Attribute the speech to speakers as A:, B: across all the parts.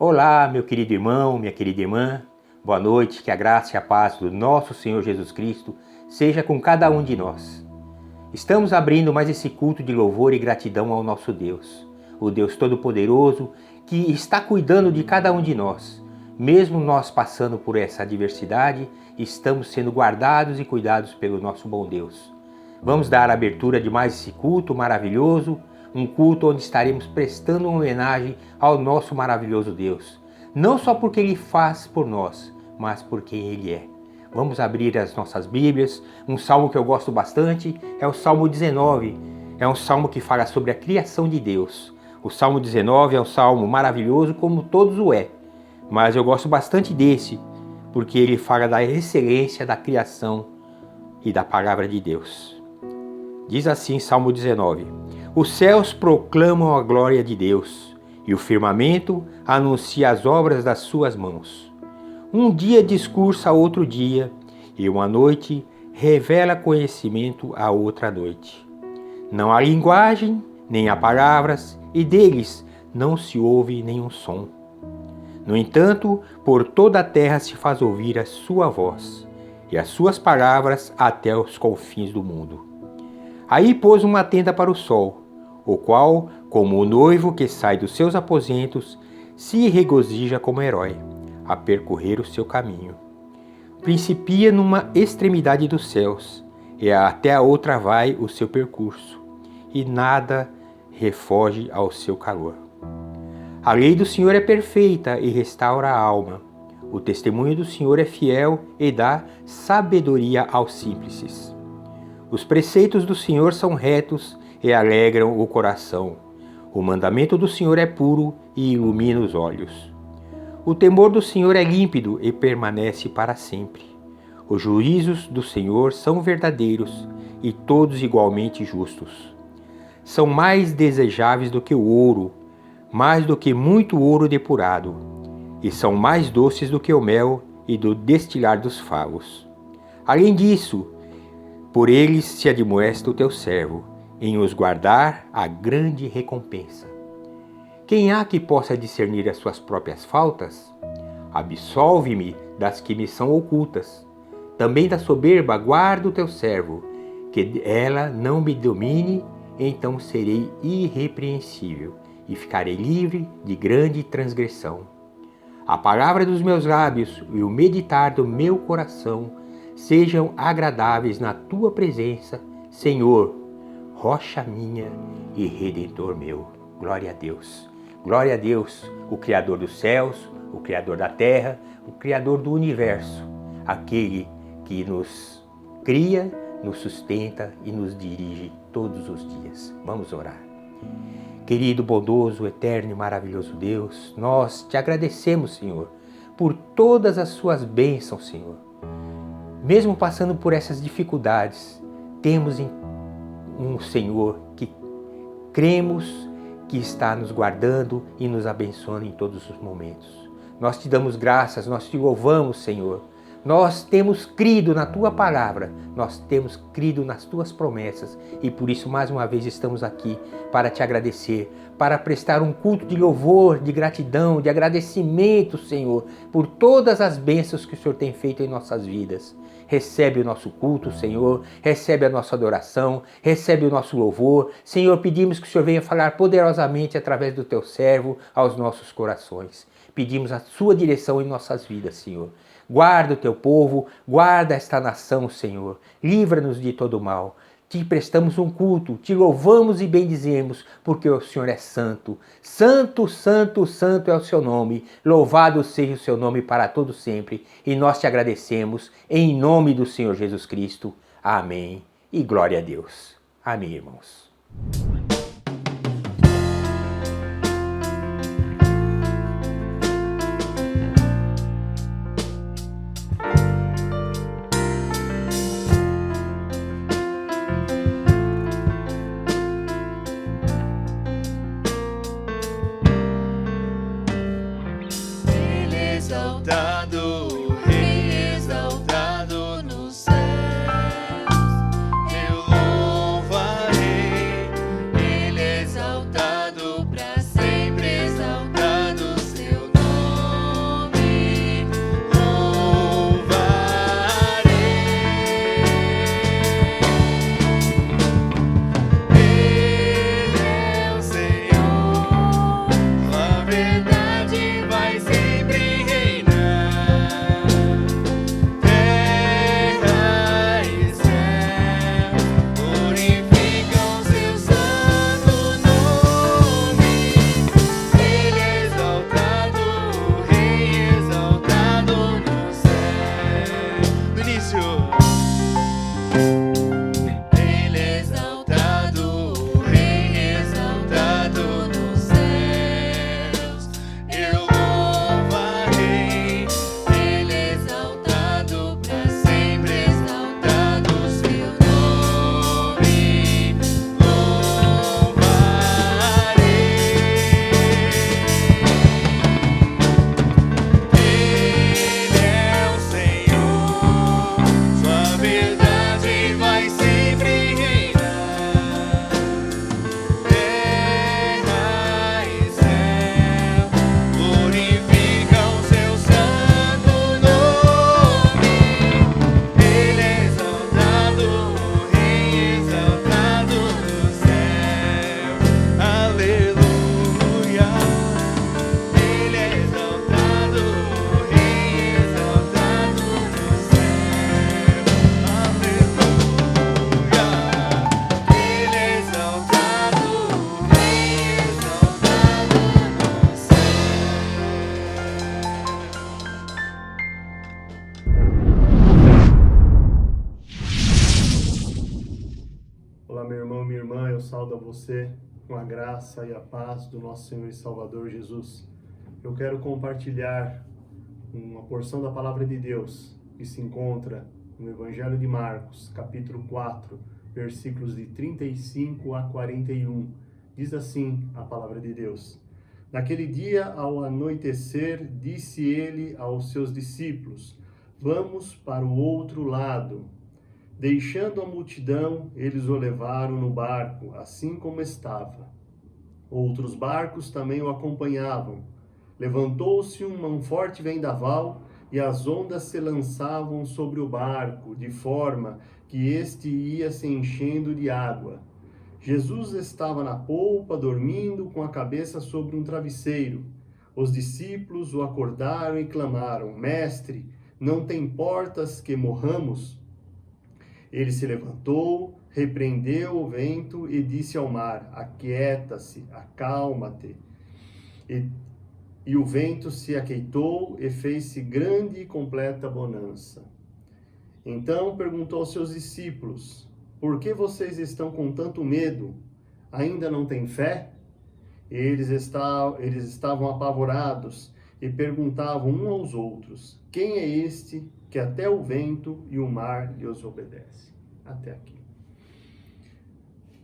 A: Olá, meu querido irmão, minha querida irmã, boa noite, que a graça e a paz do nosso Senhor Jesus Cristo seja com cada um de nós. Estamos abrindo mais esse culto de louvor e gratidão ao nosso Deus, o Deus Todo-Poderoso que está cuidando de cada um de nós. Mesmo nós passando por essa adversidade, estamos sendo guardados e cuidados pelo nosso bom Deus. Vamos dar a abertura de mais esse culto maravilhoso, um culto onde estaremos prestando uma homenagem ao nosso maravilhoso Deus. Não só porque Ele faz por nós, mas por quem Ele é. Vamos abrir as nossas Bíblias. Um salmo que eu gosto bastante é o Salmo 19. É um salmo que fala sobre a criação de Deus. O Salmo 19 é um salmo maravilhoso, como todos o é. Mas eu gosto bastante desse, porque ele fala da excelência da criação e da palavra de Deus. Diz assim, Salmo 19: Os céus proclamam a glória de Deus, e o firmamento anuncia as obras das suas mãos. Um dia discursa a outro dia, e uma noite revela conhecimento a outra noite. Não há linguagem, nem há palavras, e deles não se ouve nenhum som. No entanto, por toda a terra se faz ouvir a sua voz, e as suas palavras até os confins do mundo. Aí pôs uma tenda para o sol, o qual, como o noivo que sai dos seus aposentos, se regozija como herói, a percorrer o seu caminho. Principia numa extremidade dos céus, e até a outra vai o seu percurso, e nada refoge ao seu calor. A lei do Senhor é perfeita e restaura a alma. O testemunho do Senhor é fiel e dá sabedoria aos simples. Os preceitos do Senhor são retos e alegram o coração. O mandamento do Senhor é puro e ilumina os olhos. O temor do Senhor é límpido e permanece para sempre. Os juízos do Senhor são verdadeiros e todos igualmente justos. São mais desejáveis do que o ouro, mais do que muito ouro depurado, e são mais doces do que o mel e do destilar dos favos. Além disso, por eles se admoesta o teu servo, em os guardar a grande recompensa. Quem há que possa discernir as suas próprias faltas? Absolve-me das que me são ocultas. Também da soberba guarda o teu servo, que ela não me domine, então serei irrepreensível e ficarei livre de grande transgressão. A palavra dos meus lábios e o meditar do meu coração sejam agradáveis na tua presença, Senhor, rocha minha e redentor meu. Glória a Deus. Glória a Deus, o Criador dos céus, o Criador da terra, o Criador do universo, aquele que nos cria, nos sustenta e nos dirige todos os dias. Vamos orar. Querido, bondoso, eterno e maravilhoso Deus, nós te agradecemos, Senhor, por todas as suas bênçãos, Senhor. Mesmo passando por essas dificuldades, temos um Senhor que cremos que está nos guardando e nos abençoando em todos os momentos. Nós te damos graças, nós te louvamos, Senhor. Nós temos crido na Tua palavra, nós temos crido nas Tuas promessas e por isso mais uma vez estamos aqui para te agradecer, para prestar um culto de louvor, de gratidão, de agradecimento, Senhor, por todas as bênçãos que o Senhor tem feito em nossas vidas. Recebe o nosso culto, Senhor, recebe a nossa adoração, recebe o nosso louvor. Senhor, pedimos que o Senhor venha falar poderosamente através do Teu servo aos nossos corações. Pedimos a Sua direção em nossas vidas, Senhor. Guarda o Teu povo, guarda esta nação, Senhor. Livra-nos de todo mal. Te prestamos um culto, te louvamos e bendizemos, porque o Senhor é santo. Santo, santo, santo é o seu nome. Louvado seja o seu nome para todo sempre. E nós te agradecemos em nome do Senhor Jesus Cristo. Amém. E glória a Deus. Amém, irmãos.
B: Exaltado, Rei exaltado nos céus, eu louvarei, Ele exaltado para sempre, exaltado seu nome.
C: você com a graça e a paz do nosso Senhor e Salvador Jesus. Eu quero compartilhar uma porção da Palavra de Deus que se encontra no Evangelho de Marcos, capítulo 4, versículos de 35 a 41. Diz assim a Palavra de Deus: Naquele dia, ao anoitecer, disse ele aos seus discípulos: Vamos para o outro lado. Deixando a multidão, eles o levaram no barco, assim como estava. Outros barcos também o acompanhavam. Levantou-se um forte vendaval, e as ondas se lançavam sobre o barco, de forma que este ia se enchendo de água. Jesus estava na polpa, dormindo, com a cabeça sobre um travesseiro. Os discípulos o acordaram e clamaram: Mestre, não te importas que morramos? Ele se levantou, repreendeu o vento e disse ao mar: Aquieta-se, acalma-te. E o vento se aquietou e fez-se grande e completa bonança. Então perguntou aos seus discípulos: Por que vocês estão com tanto medo? Ainda não têm fé? Eles estavam apavorados e perguntavam uns aos outros: Quem é este que até o vento e o mar lhes obedece? Até aqui.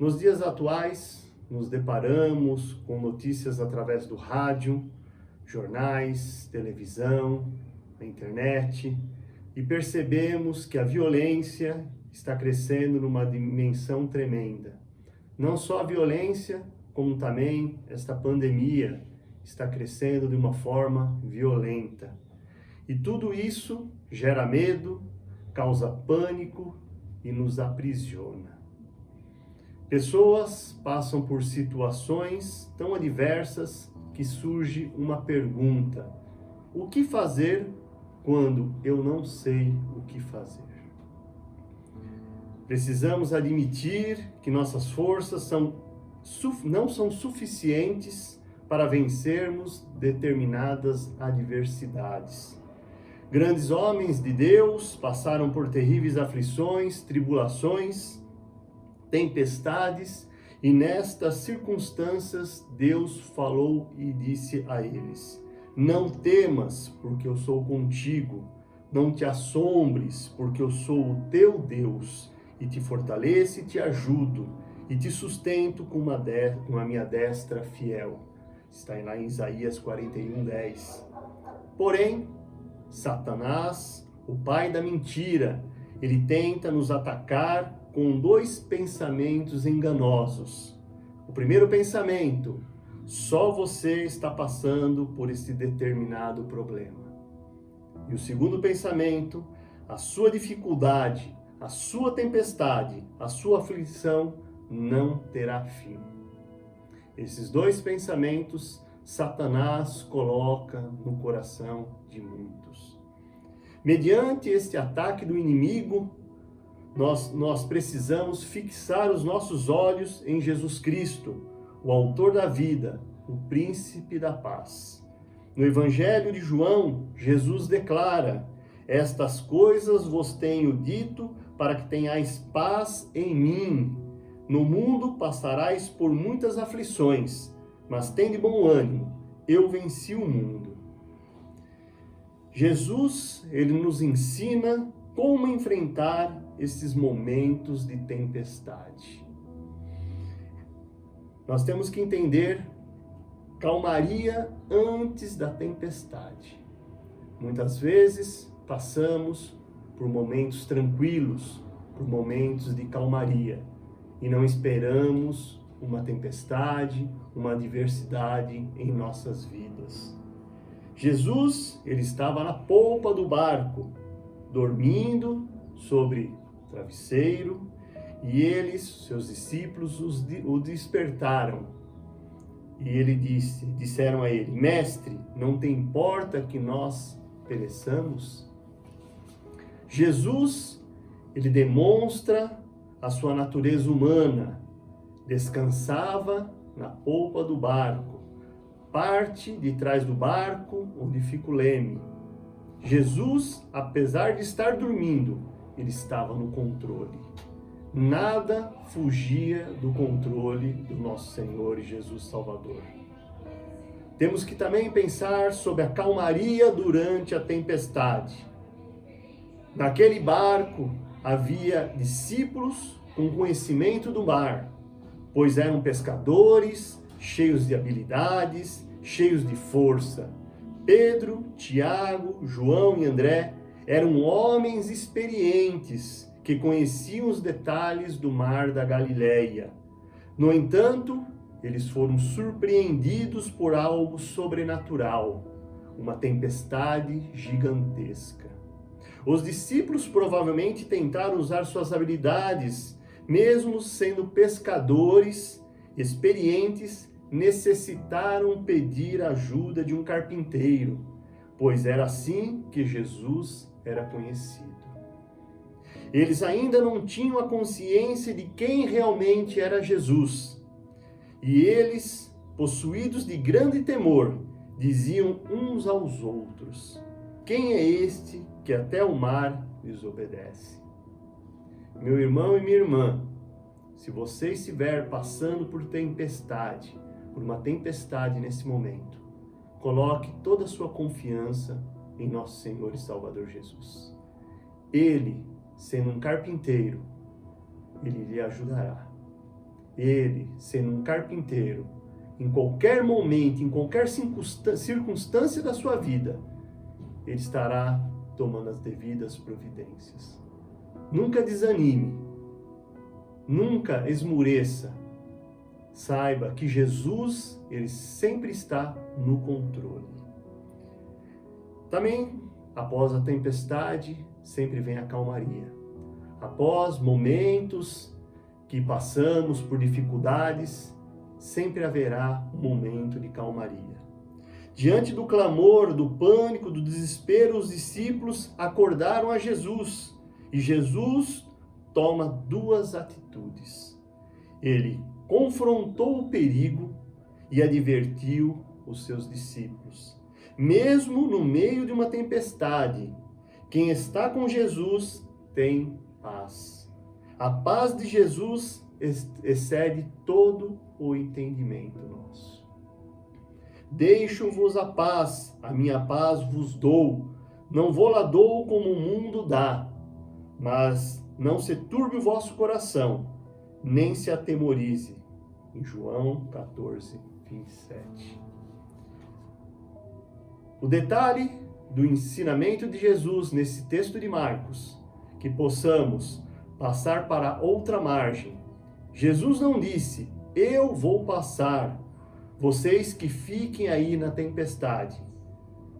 C: Nos dias atuais, nos deparamos com notícias através do rádio, jornais, televisão, internet, e percebemos que a violência está crescendo numa dimensão tremenda. Não só a violência, como também esta pandemia está crescendo de uma forma violenta. E tudo isso gera medo, causa pânico e nos aprisiona. Pessoas passam por situações tão adversas que surge uma pergunta: o que fazer quando eu não sei o que fazer? Precisamos admitir que nossas forças não são suficientes para vencermos determinadas adversidades. Grandes homens de Deus passaram por terríveis aflições, tribulações, tempestades, e nestas circunstâncias Deus falou e disse a eles: Não temas, porque eu sou contigo. Não te assombres, porque eu sou o teu Deus, e te fortaleço e te ajudo, e te sustento com a minha destra fiel. Está lá em Isaías 41:10. Porém, Satanás, o pai da mentira, ele tenta nos atacar com dois pensamentos enganosos. O primeiro pensamento: só você está passando por esse determinado problema. E o segundo pensamento: a sua dificuldade, a sua tempestade, a sua aflição não terá fim. Esses dois pensamentos Satanás coloca no coração de muitos. Mediante este ataque do inimigo, nós precisamos fixar os nossos olhos em Jesus Cristo, o autor da vida, o príncipe da paz. No Evangelho de João, Jesus declara: Estas coisas vos tenho dito para que tenhais paz em mim. No mundo passarás por muitas aflições, mas tende bom ânimo, eu venci o mundo. Jesus, ele nos ensina como enfrentar esses momentos de tempestade. Nós temos que entender calmaria antes da tempestade. Muitas vezes passamos por momentos tranquilos, por momentos de calmaria, e não esperamos uma tempestade, uma adversidade em nossas vidas. Jesus, ele estava na polpa do barco, dormindo sobre o travesseiro, e eles, seus discípulos, o despertaram. E disseram a ele: Mestre, não te importa que nós pereçamos? Jesus, ele demonstra a sua natureza humana. Descansava na polpa do barco, parte de trás do barco onde fica o leme. Jesus, apesar de estar dormindo, ele estava no controle. nada fugia do controle do nosso Senhor e Jesus Salvador. Temos que também pensar sobre a calmaria durante a tempestade. Naquele barco havia discípulos com conhecimento do mar, pois eram pescadores, cheios de habilidades, cheios de força. Pedro, Tiago, João e André eram homens experientes que conheciam os detalhes do mar da Galileia. No entanto, eles foram surpreendidos por algo sobrenatural, uma tempestade gigantesca. Os discípulos provavelmente tentaram usar suas habilidades, mesmo sendo pescadores experientes, necessitaram pedir ajuda de um carpinteiro, pois era assim que Jesus era conhecido. Eles ainda não tinham a consciência de quem realmente era Jesus. E eles, possuídos de grande temor, diziam uns aos outros: quem é este que até o mar lhes obedece? Meu irmão e minha irmã, se você estiver passando por uma tempestade nesse momento, coloque toda a sua confiança em nosso Senhor e Salvador Jesus. Ele, sendo um carpinteiro, ele lhe ajudará. Ele, sendo um carpinteiro, em qualquer momento, em qualquer circunstância da sua vida, ele estará tomando as devidas providências. Nunca desanime, nunca esmoreça. Saiba que Jesus, ele sempre está no controle. Também, após a tempestade, sempre vem a calmaria. Após momentos que passamos por dificuldades, sempre haverá um momento de calmaria. Diante do clamor, do pânico, do desespero, os discípulos acordaram a Jesus. E Jesus toma duas atitudes. Ele confrontou o perigo e advertiu os seus discípulos. Mesmo no meio de uma tempestade, quem está com Jesus tem paz. A paz de Jesus excede todo o entendimento nosso. Deixo-vos a paz, a minha paz vos dou. Não vou lá dou como o mundo dá, mas não se turbe o vosso coração, nem se atemorize. Em João 14, 27. O detalhe do ensinamento de Jesus nesse texto de Marcos, que possamos passar para outra margem. Jesus não disse: eu vou passar, vocês que fiquem aí na tempestade.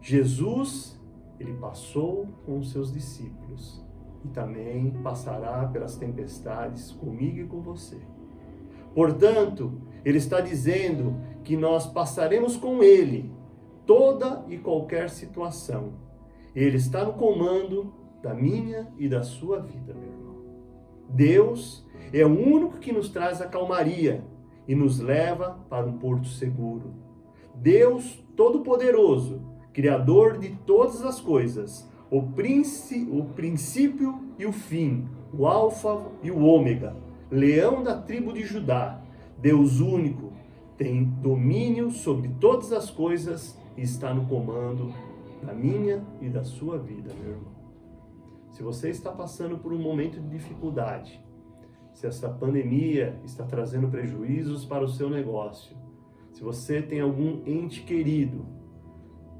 C: Jesus, ele passou com os seus discípulos e também passará pelas tempestades comigo e com você. Portanto, ele está dizendo que nós passaremos com ele toda e qualquer situação. Ele está no comando da minha e da sua vida, meu irmão. Deus é o único que nos traz a calmaria e nos leva para um porto seguro. Deus Todo-Poderoso, Criador de todas as coisas, o princípio e o fim, o Alfa e o Ômega, Leão da tribo de Judá, Deus único, tem domínio sobre todas as coisas e está no comando da minha e da sua vida, meu irmão. Se você está passando por um momento de dificuldade, se essa pandemia está trazendo prejuízos para o seu negócio, se você tem algum ente querido,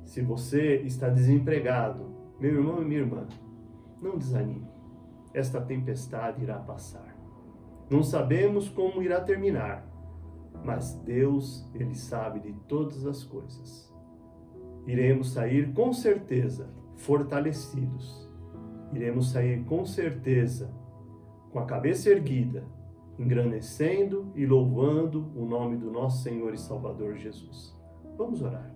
C: se você está desempregado, meu irmão e minha irmã, não desanime. Esta tempestade irá passar. Não sabemos como irá terminar, mas Deus, ele sabe de todas as coisas. Iremos sair com certeza fortalecidos. Iremos sair com certeza com a cabeça erguida, engrandecendo e louvando o nome do nosso Senhor e Salvador Jesus. Vamos orar.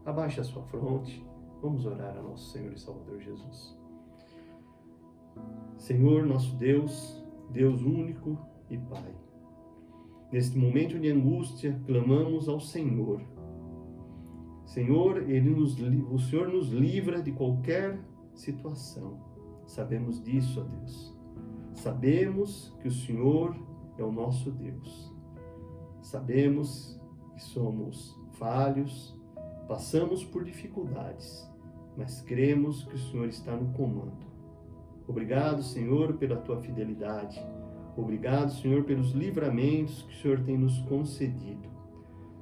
C: Abaixe a sua fronte. Vamos orar a nosso Senhor e Salvador Jesus. Senhor, nosso Deus, Deus único e Pai. Neste momento de angústia, clamamos ao Senhor. Senhor, o Senhor nos livra de qualquer situação. Sabemos disso, ó Deus. Sabemos que o Senhor é o nosso Deus. Sabemos que somos falhos, passamos por dificuldades, mas cremos que o Senhor está no comando. Obrigado, Senhor, pela tua fidelidade. Obrigado, Senhor, pelos livramentos que o Senhor tem nos concedido.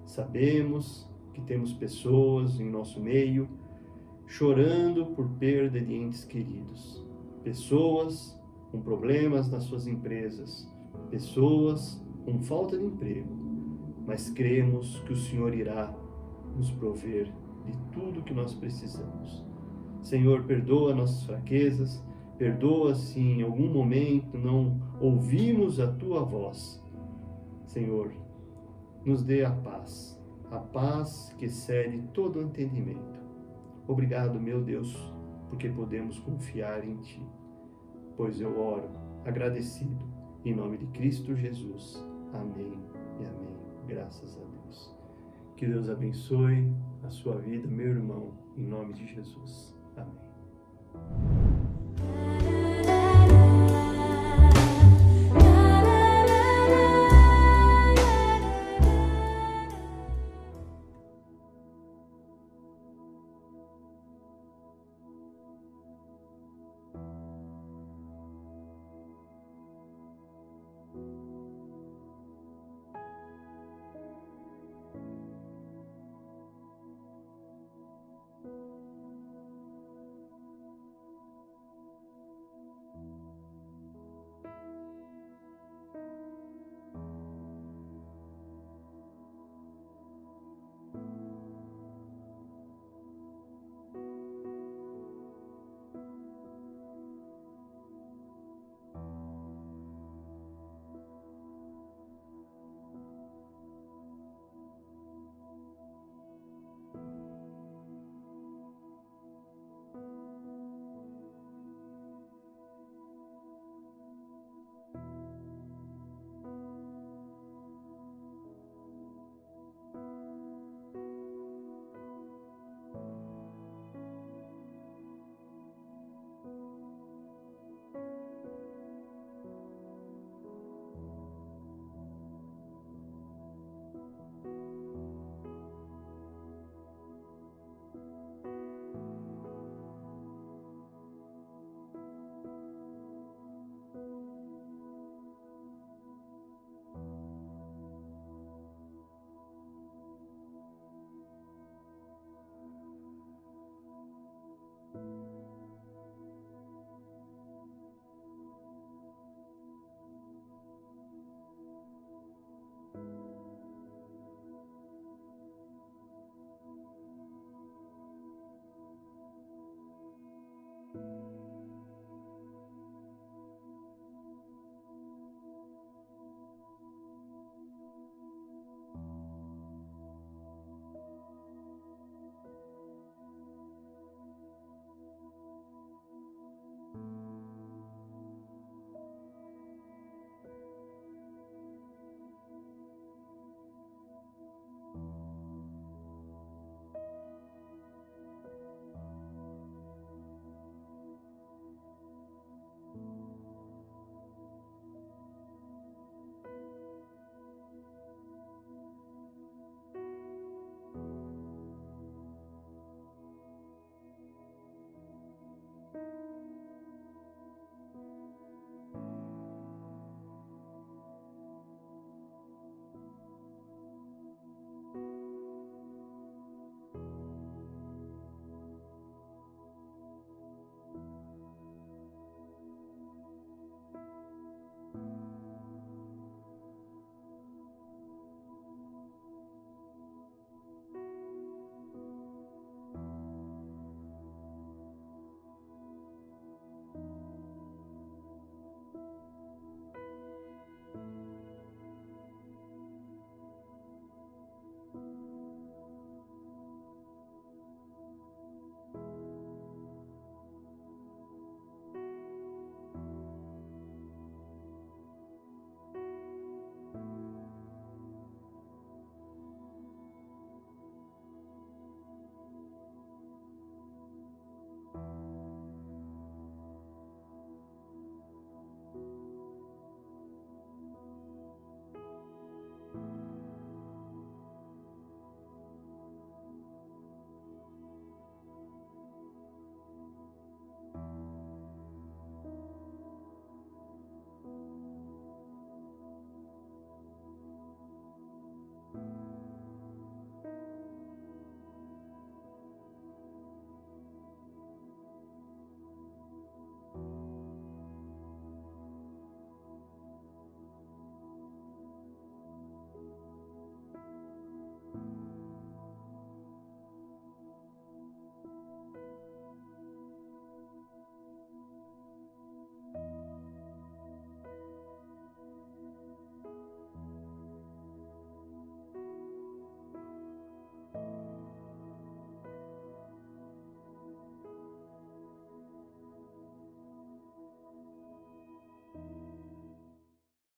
C: Sabemos que temos pessoas em nosso meio chorando por perda de entes queridos. Pessoas com problemas nas suas empresas. Pessoas com falta de emprego. Mas cremos que o Senhor irá nos prover de tudo que nós precisamos. Senhor, perdoa nossas fraquezas. Perdoa se em algum momento não ouvimos a tua voz. Senhor, nos dê a paz que excede todo entendimento. Obrigado, meu Deus, porque podemos confiar em ti. Pois eu oro, agradecido, em nome de Cristo Jesus. Amém e amém. Graças a Deus. Que Deus abençoe a sua vida, meu irmão, em nome de Jesus. Amém.